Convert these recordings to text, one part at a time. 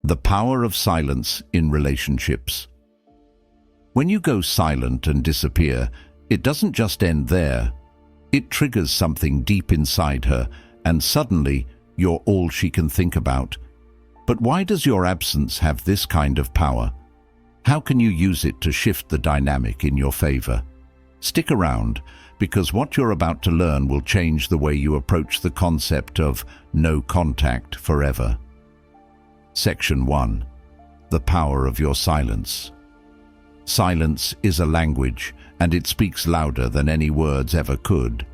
The power of silence in relationships. When you go silent and disappear, it doesn't just end there. It triggers something deep inside her, and suddenly you're all she can think about. But why does your absence have this kind of power? How can you use it to shift the dynamic in your favor? Stick around, because what you're about to learn will change the way you approach the concept of no contact forever. Section 1. The power of your silence. Silence is a language, and it speaks louder than any words ever could.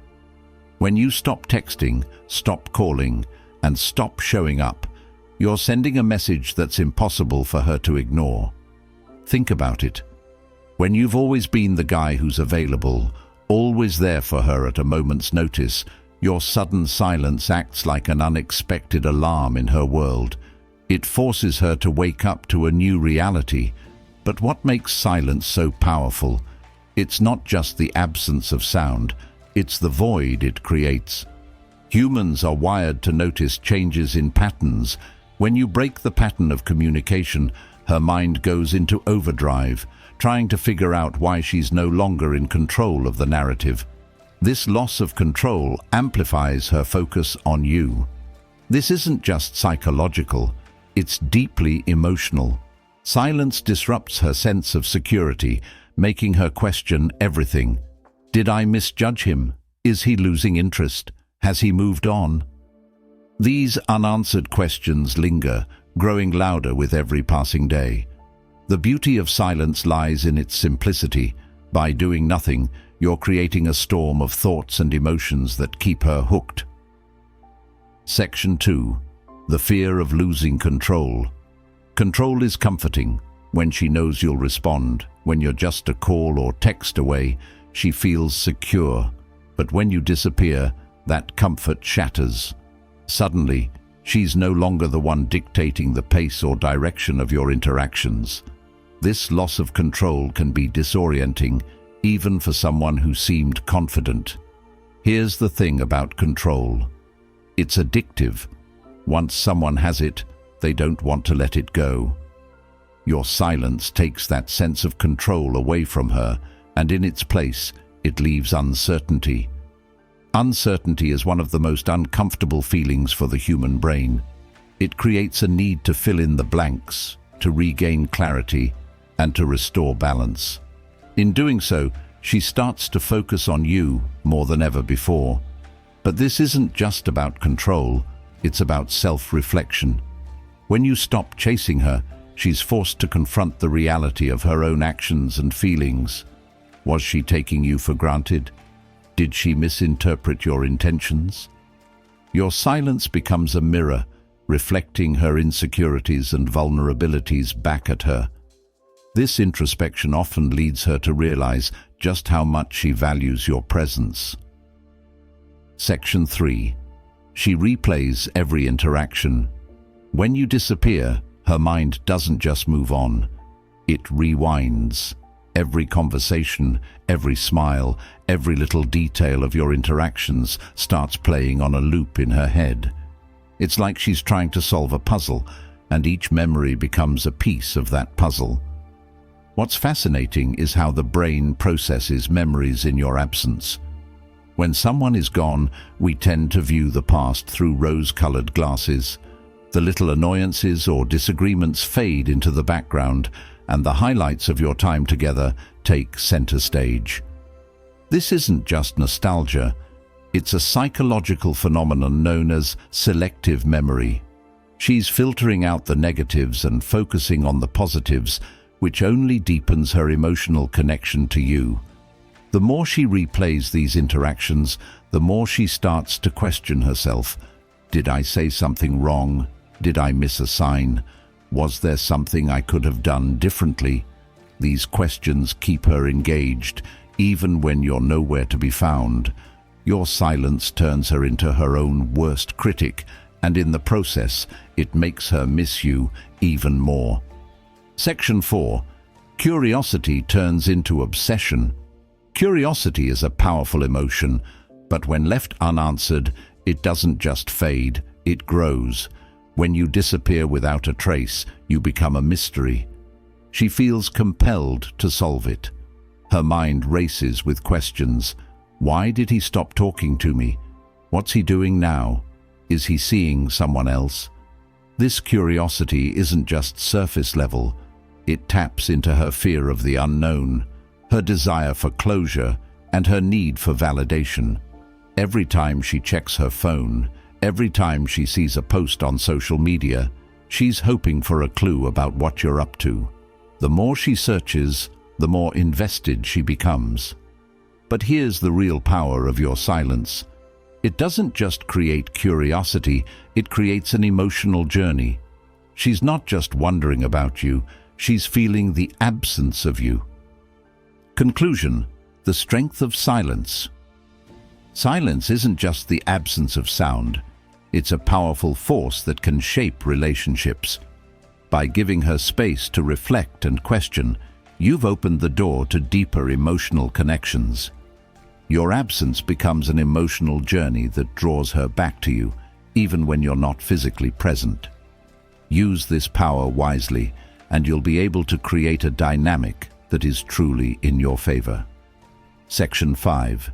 When you stop texting, stop calling, and stop showing up, you're sending a message that's impossible for her to ignore. Think about it. When you've always been the guy who's available, always there for her at a moment's notice, your sudden silence acts like an unexpected alarm in her world. It forces her to wake up to a new reality. But what makes silence so powerful? It's not just the absence of sound, it's the void it creates. Humans are wired to notice changes in patterns. When you break the pattern of communication, her mind goes into overdrive, trying to figure out why she's no longer in control of the narrative. This loss of control amplifies her focus on you. This isn't just psychological, it's deeply emotional. Silence disrupts her sense of security, making her question everything. Did I misjudge him? Is he losing interest? Has he moved on? These unanswered questions linger, growing louder with every passing day. The beauty of silence lies in its simplicity. By doing nothing, you're creating a storm of thoughts and emotions that keep her hooked. Section 2. The fear of losing control. Control is comforting. When she knows you'll respond, when you're just a call or text away, she feels secure. But when you disappear, that comfort shatters. Suddenly, she's no longer the one dictating the pace or direction of your interactions. This loss of control can be disorienting, even for someone who seemed confident. Here's the thing about control. It's addictive. Once someone has it, they don't want to let it go. Your silence takes that sense of control away from her, and in its place, it leaves uncertainty. Uncertainty is one of the most uncomfortable feelings for the human brain. It creates a need to fill in the blanks, to regain clarity, and to restore balance. In doing so, she starts to focus on you more than ever before. But this isn't just about control, it's about self-reflection. When you stop chasing her, she's forced to confront the reality of her own actions and feelings. Was she taking you for granted? Did she misinterpret your intentions? Your silence becomes a mirror, reflecting her insecurities and vulnerabilities back at her. This introspection often leads her to realize just how much she values your presence. Section 3. She replays every interaction. When you disappear, her mind doesn't just move on, it rewinds. Every conversation, every smile, every little detail of your interactions starts playing on a loop in her head. It's like she's trying to solve a puzzle, and each memory becomes a piece of that puzzle. What's fascinating is how the brain processes memories in your absence. When someone is gone, we tend to view the past through rose-colored glasses. The little annoyances or disagreements fade into the background, and the highlights of your time together take center stage. This isn't just nostalgia, it's a psychological phenomenon known as selective memory. She's filtering out the negatives and focusing on the positives, which only deepens her emotional connection to you. The more she replays these interactions, the more she starts to question herself. Did I say something wrong? Did I miss a sign? Was there something I could have done differently? These questions keep her engaged, even when you're nowhere to be found. Your silence turns her into her own worst critic, and in the process, it makes her miss you even more. Section 4. Curiosity turns into obsession. Curiosity is a powerful emotion, but when left unanswered, it doesn't just fade, it grows. When you disappear without a trace, you become a mystery. She feels compelled to solve it. Her mind races with questions. Why did he stop talking to me? What's he doing now? Is he seeing someone else? This curiosity isn't just surface level. It taps into her fear of the unknown, her desire for closure, and her need for validation. Every time she checks her phone, every time she sees a post on social media, she's hoping for a clue about what you're up to. The more she searches, the more invested she becomes. But here's the real power of your silence. It doesn't just create curiosity, it creates an emotional journey. She's not just wondering about you, she's feeling the absence of you. Conclusion: the strength of silence. Silence isn't just the absence of sound. It's a powerful force that can shape relationships. By giving her space to reflect and question, you've opened the door to deeper emotional connections. Your absence becomes an emotional journey that draws her back to you, even when you're not physically present. Use this power wisely, and you'll be able to create a dynamic that is truly in your favor. Section 5.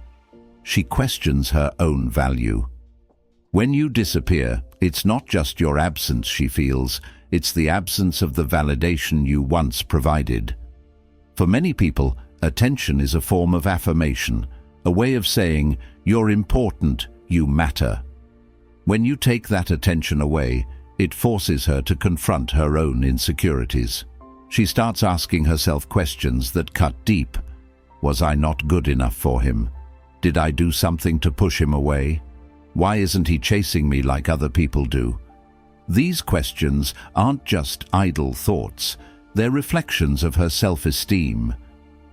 She questions her own value. When you disappear, it's not just your absence she feels, it's the absence of the validation you once provided. For many people, attention is a form of affirmation, a way of saying, you're important, you matter. When you take that attention away, it forces her to confront her own insecurities. She starts asking herself questions that cut deep. Was I not good enough for him? Did I do something to push him away? Why isn't he chasing me like other people do? These questions aren't just idle thoughts, they're reflections of her self-esteem.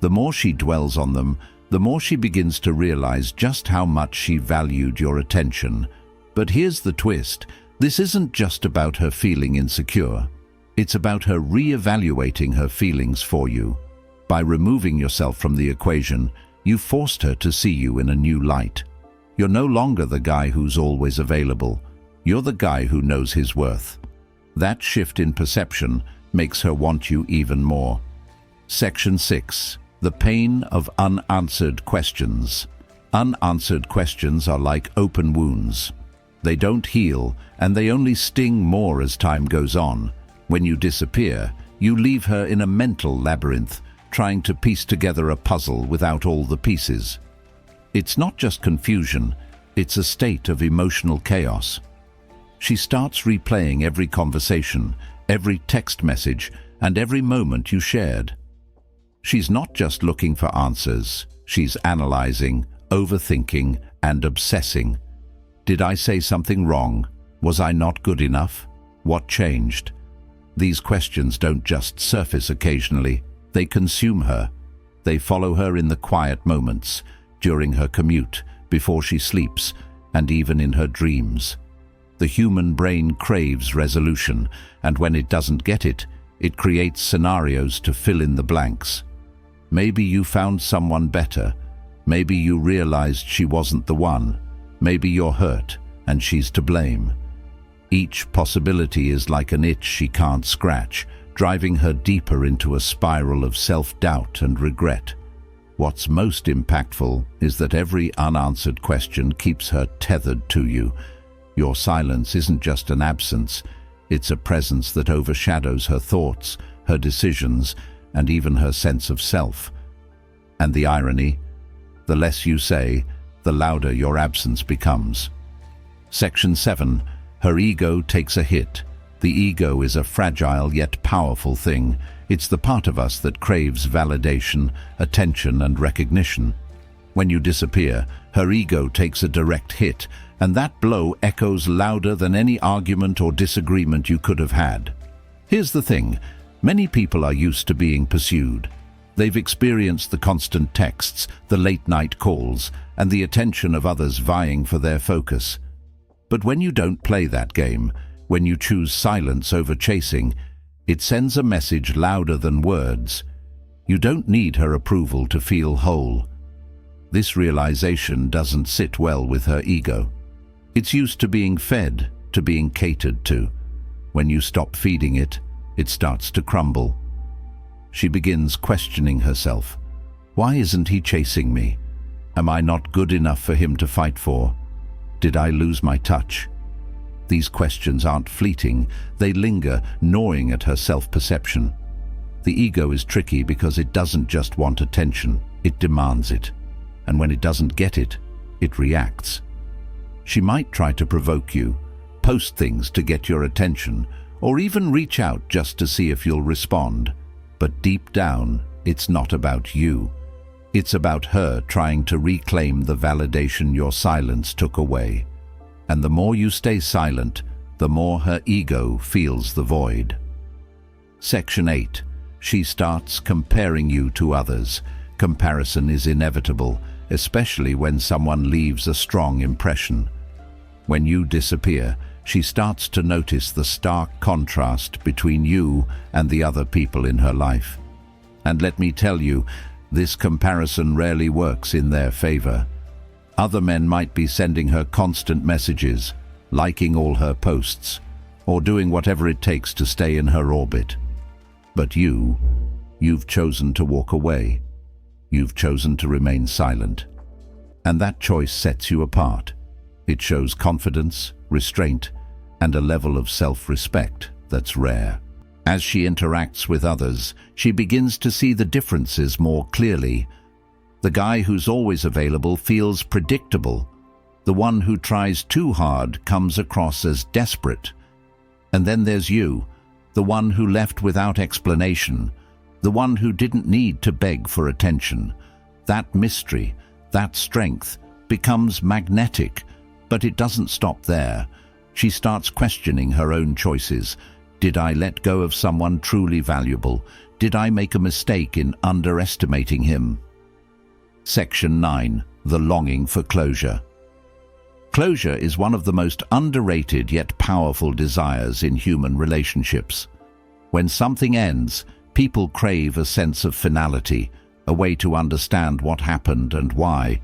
The more she dwells on them, the more she begins to realize just how much she valued your attention. But here's the twist: this isn't just about her feeling insecure. It's about her re-evaluating her feelings for you. By removing yourself from the equation, you forced her to see you in a new light. You're no longer the guy who's always available. You're the guy who knows his worth. That shift in perception makes her want you even more. Section 6. The pain of unanswered questions. Unanswered questions are like open wounds. They don't heal, and they only sting more as time goes on. When you disappear, you leave her in a mental labyrinth, trying to piece together a puzzle without all the pieces. It's not just confusion, it's a state of emotional chaos. She starts replaying every conversation, every text message, and every moment you shared. She's not just looking for answers, she's analyzing, overthinking, and obsessing. Did I say something wrong? Was I not good enough? What changed? These questions don't just surface occasionally, they consume her. They follow her in the quiet moments, during her commute, before she sleeps, and even in her dreams. The human brain craves resolution, and when it doesn't get it, it creates scenarios to fill in the blanks. Maybe you found someone better. Maybe you realized she wasn't the one. Maybe you're hurt, and she's to blame. Each possibility is like an itch she can't scratch, driving her deeper into a spiral of self-doubt and regret. What's most impactful is that every unanswered question keeps her tethered to you. Your silence isn't just an absence, it's a presence that overshadows her thoughts, her decisions, and even her sense of self. And the irony? The less you say, the louder your absence becomes. Section 7. Her ego takes a hit. The ego is a fragile yet powerful thing. It's the part of us that craves validation, attention, and recognition. When you disappear, her ego takes a direct hit, and that blow echoes louder than any argument or disagreement you could have had. Here's the thing: many people are used to being pursued. They've experienced the constant texts, the late-night calls, and the attention of others vying for their focus. But when you don't play that game, when you choose silence over chasing, it sends a message louder than words. You don't need her approval to feel whole. This realization doesn't sit well with her ego. It's used to being fed, to being catered to. When you stop feeding it, it starts to crumble. She begins questioning herself. Why isn't he chasing me? Am I not good enough for him to fight for? Did I lose my touch? These questions aren't fleeting, they linger, gnawing at her self-perception. The ego is tricky because it doesn't just want attention, it demands it. And when it doesn't get it, it reacts. She might try to provoke you, post things to get your attention, or even reach out just to see if you'll respond. But deep down, it's not about you. It's about her trying to reclaim the validation your silence took away. And the more you stay silent, the more her ego feels the void. Section 8. She starts comparing you to others. Comparison is inevitable, especially when someone leaves a strong impression. When you disappear, she starts to notice the stark contrast between you and the other people in her life. And let me tell you, this comparison rarely works in their favor. Other men might be sending her constant messages, liking all her posts, or doing whatever it takes to stay in her orbit. But you've chosen to walk away. You've chosen to remain silent. And that choice sets you apart. It shows confidence, restraint, and a level of self-respect that's rare. As she interacts with others, she begins to see the differences more clearly. The guy who's always available feels predictable. The one who tries too hard comes across as desperate. And then there's you, the one who left without explanation, the one who didn't need to beg for attention. That mystery, that strength, becomes magnetic, but it doesn't stop there. She starts questioning her own choices. Did I let go of someone truly valuable? Did I make a mistake in underestimating him? Section 9. The longing for closure. Closure is one of the most underrated yet powerful desires in human relationships. When something ends, people crave a sense of finality, a way to understand what happened and why.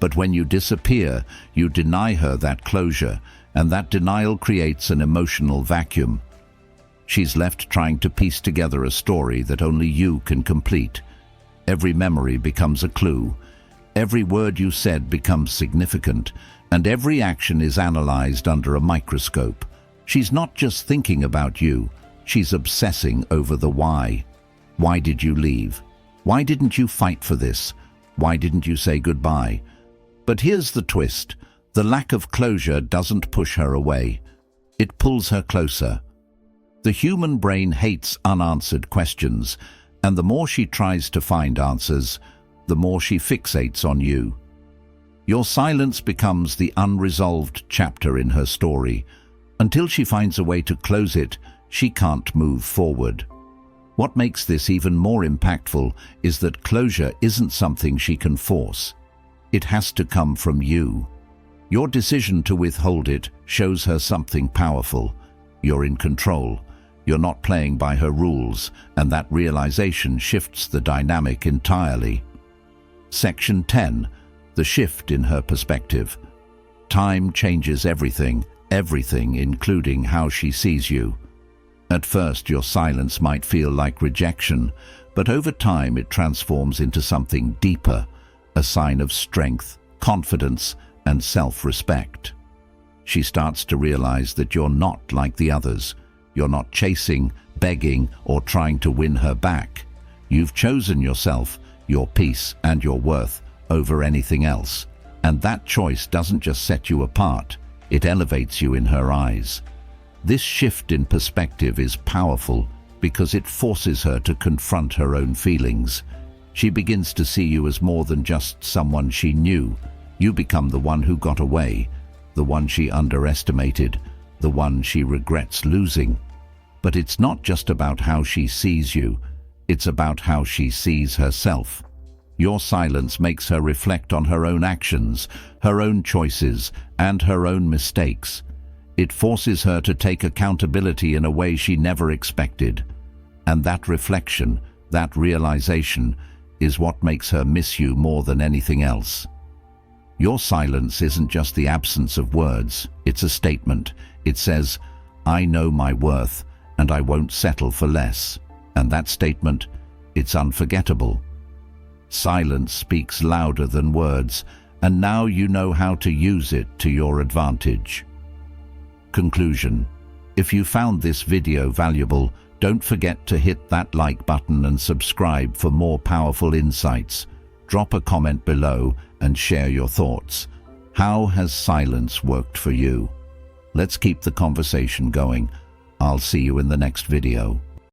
But when you disappear, you deny her that closure, and that denial creates an emotional vacuum. She's left trying to piece together a story that only you can complete. Every memory becomes a clue. Every word you said becomes significant, and every action is analyzed under a microscope. She's not just thinking about you, she's obsessing over the why. Why did you leave? Why didn't you fight for this? Why didn't you say goodbye? But here's the twist. The lack of closure doesn't push her away. It pulls her closer. The human brain hates unanswered questions, and the more she tries to find answers, the more she fixates on you. Your silence becomes the unresolved chapter in her story. Until she finds a way to close it, she can't move forward. What makes this even more impactful is that closure isn't something she can force. It has to come from you. Your decision to withhold it shows her something powerful. You're in control. You're not playing by her rules, and that realization shifts the dynamic entirely. Section 10. The shift in her perspective. Time changes everything, including how she sees you. At first, your silence might feel like rejection, but over time it transforms into something deeper, a sign of strength, confidence, and self-respect. She starts to realize that you're not like the others. You're not chasing, begging, or trying to win her back. You've chosen yourself, your peace, and your worth over anything else. And that choice doesn't just set you apart, it elevates you in her eyes. This shift in perspective is powerful because it forces her to confront her own feelings. She begins to see you as more than just someone she knew. You become the one who got away, the one she underestimated, the one she regrets losing. But it's not just about how she sees you, it's about how she sees herself. Your silence makes her reflect on her own actions, her own choices, and her own mistakes. It forces her to take accountability in a way she never expected. And that reflection, that realization, is what makes her miss you more than anything else. Your silence isn't just the absence of words, it's a statement. It says, I know my worth and I won't settle for less. And that statement, it's unforgettable. Silence speaks louder than words, and now you know how to use it to your advantage. Conclusion. If you found this video valuable, don't forget to hit that like button and subscribe for more powerful insights. Drop a comment below and share your thoughts. How has silence worked for you? Let's keep the conversation going. I'll see you in the next video.